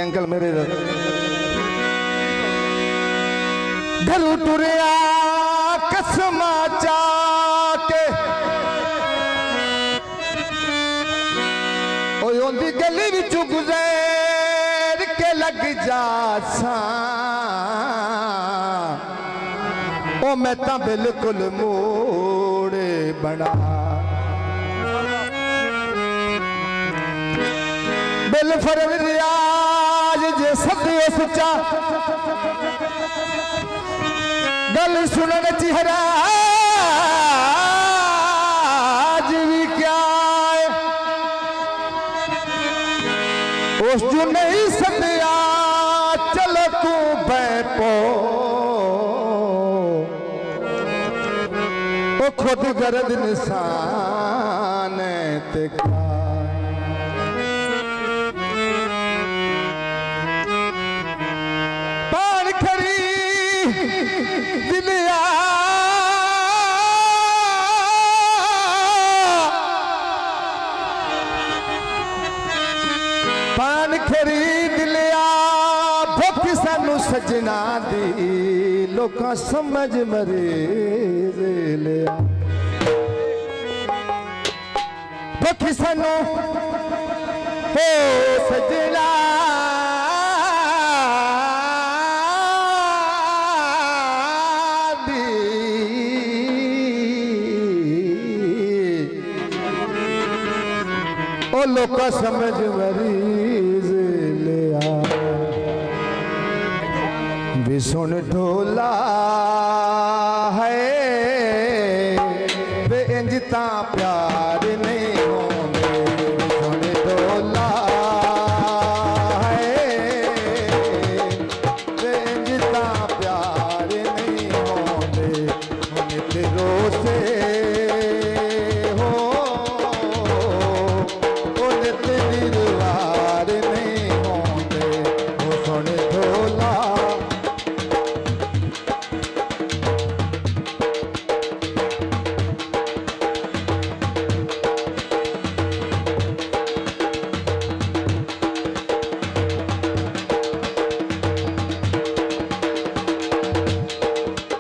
uncle मेरे घरू टुरिया कसमा चाके ओंदी गली विच गुजर के लग जा सा ओ मैं तां बिल्कुल मोड़े बना बिल फरल रियाज जे सदियो सच्चा गल सुनन चेहरा आज भी क्या है उस जो नहीं सदिया चलो तू बैपो वो खुद गर्द निशान ते पान खरी दिलिया पान खरीद लिया भुख सानू सजना दी लोका समझ मरे लिया भुख सानू हो सजना दी ओ लोका समझ मरीज लिया भी सुन ढोला है वे इंजता प्यार नहीं होंगे सुन ढोला है वे इंजता प्यार नहीं होंगे नित रोसे हो ओ नित निर्वार नहीं होंगे वो सुन ढोला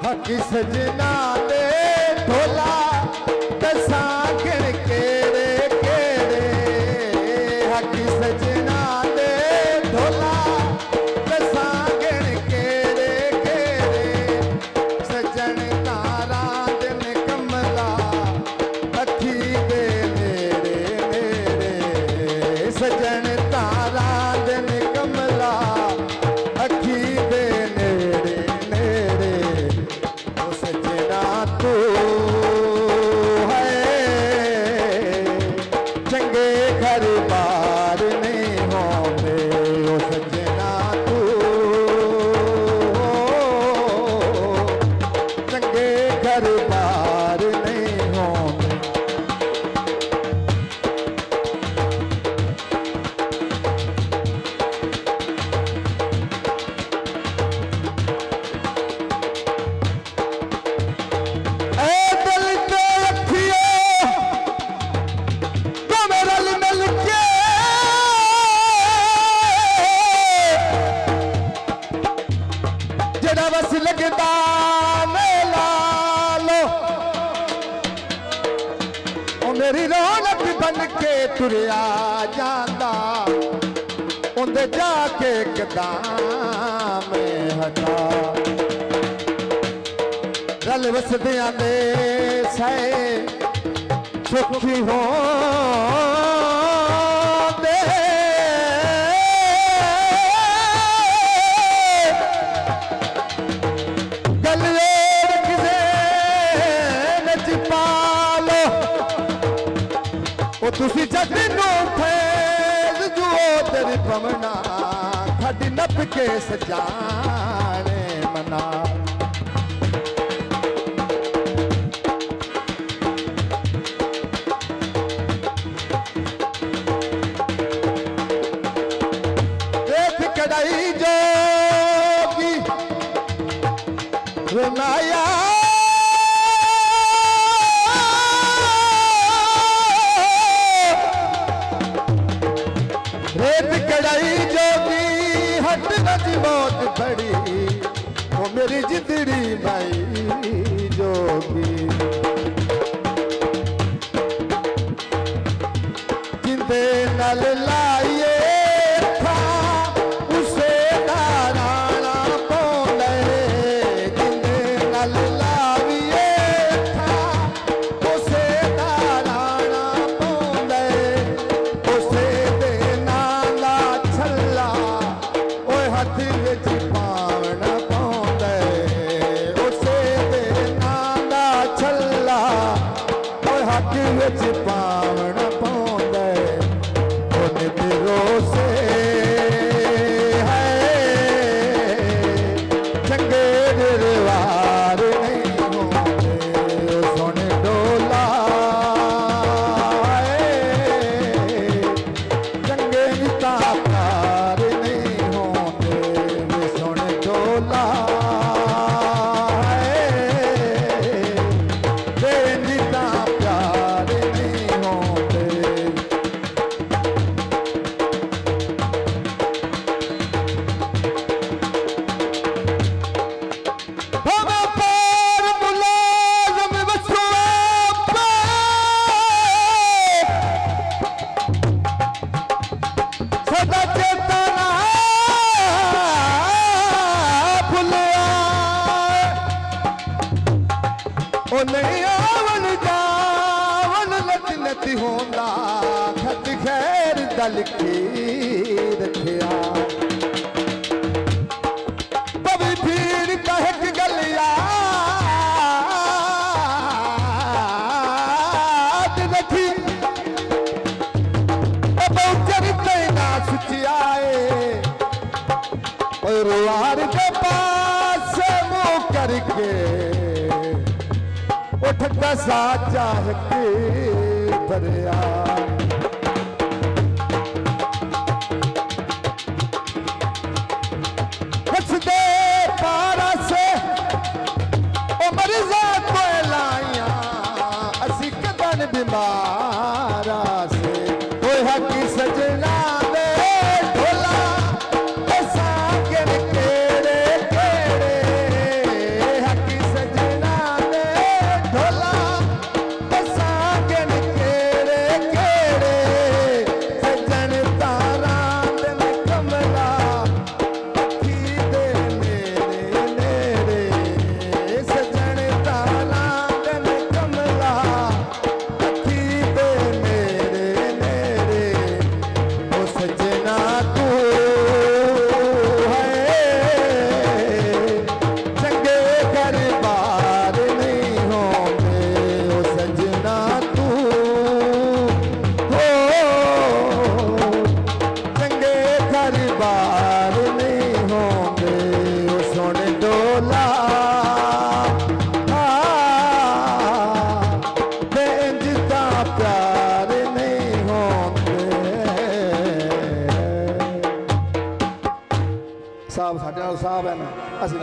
हकी सजना दे ढोला दसा गिण केड़े केड़े हकी सजना दे ढोला दसा गिण केड़े केड़े सजन तारा दिन कमला अखी दे नेड़े नेड़े सजन तारा दिन कमला अखी दे नेड़े नेड़े सजना तू है चंगे घर बार नहीं होंगे ओ सजना तू चंगे घर बार नहीं होंगे बस लगदा मेला लो ओ मेरी रौनक बन के तुरिया जांदा उंदे जाके कदम हटा रल वसदियां दे सै सुखी हो तुसी जग नो फैज जुओ तेरी पवना खड़ी नप के सजाने मना देख कड़ाई जोगी रनाया रेत कड़ाई जोगी हट रज मौत बड़ी ओ मेरी जिंदड़ी भाई जोगी जिंदे नल लाइए था उसे दाराना पौंदे जिंदे नल लाइए था उसे दाराना पौंदे उसे दे नाला छल्ला ओए हाथ विच पावण पौंदे उसे दे नाला छल्ला ओए हाथ विच पावण पौंदे ओने तेरो से है चंगे दरबार नहीं होंदे ओ सोने डोला चंगे निता प्यार नहीं होंदे वे सोने डोला वे निता प्यार नहीं होंदे हमें पर मुलाज़िम वसवाब सदा चेतना भुलिया ओ नहीं आवन जावन लती लती होंदा खत खैर दल की रखिया कभी भीड़ कहक गलिया रखी बहुचर तैना सुचियाए और वार के पास मुँह करके उठ कसा चाह के भरिया हंसदे पारा से ओ मरीजा को लाइया असी कदन बीमारा से कोई हकी सजना दे ढोला सागन केड़े केड़े हकी सजना दे ढोला सागन केड़े केड़े सजन तारा दिन कमला अखी दे मेरे नेड़े सजन तारा दिन कमला अखी दे मेरे नेड़े ओ सजना तू है चंगे घर बार नहीं होंगे ओ सजना तू हो चंगे घर बार नहीं होंगे ओ सोने डोला बेंजता प्यार नहीं होंगे साहब साढ़े नाल साहब है ना असि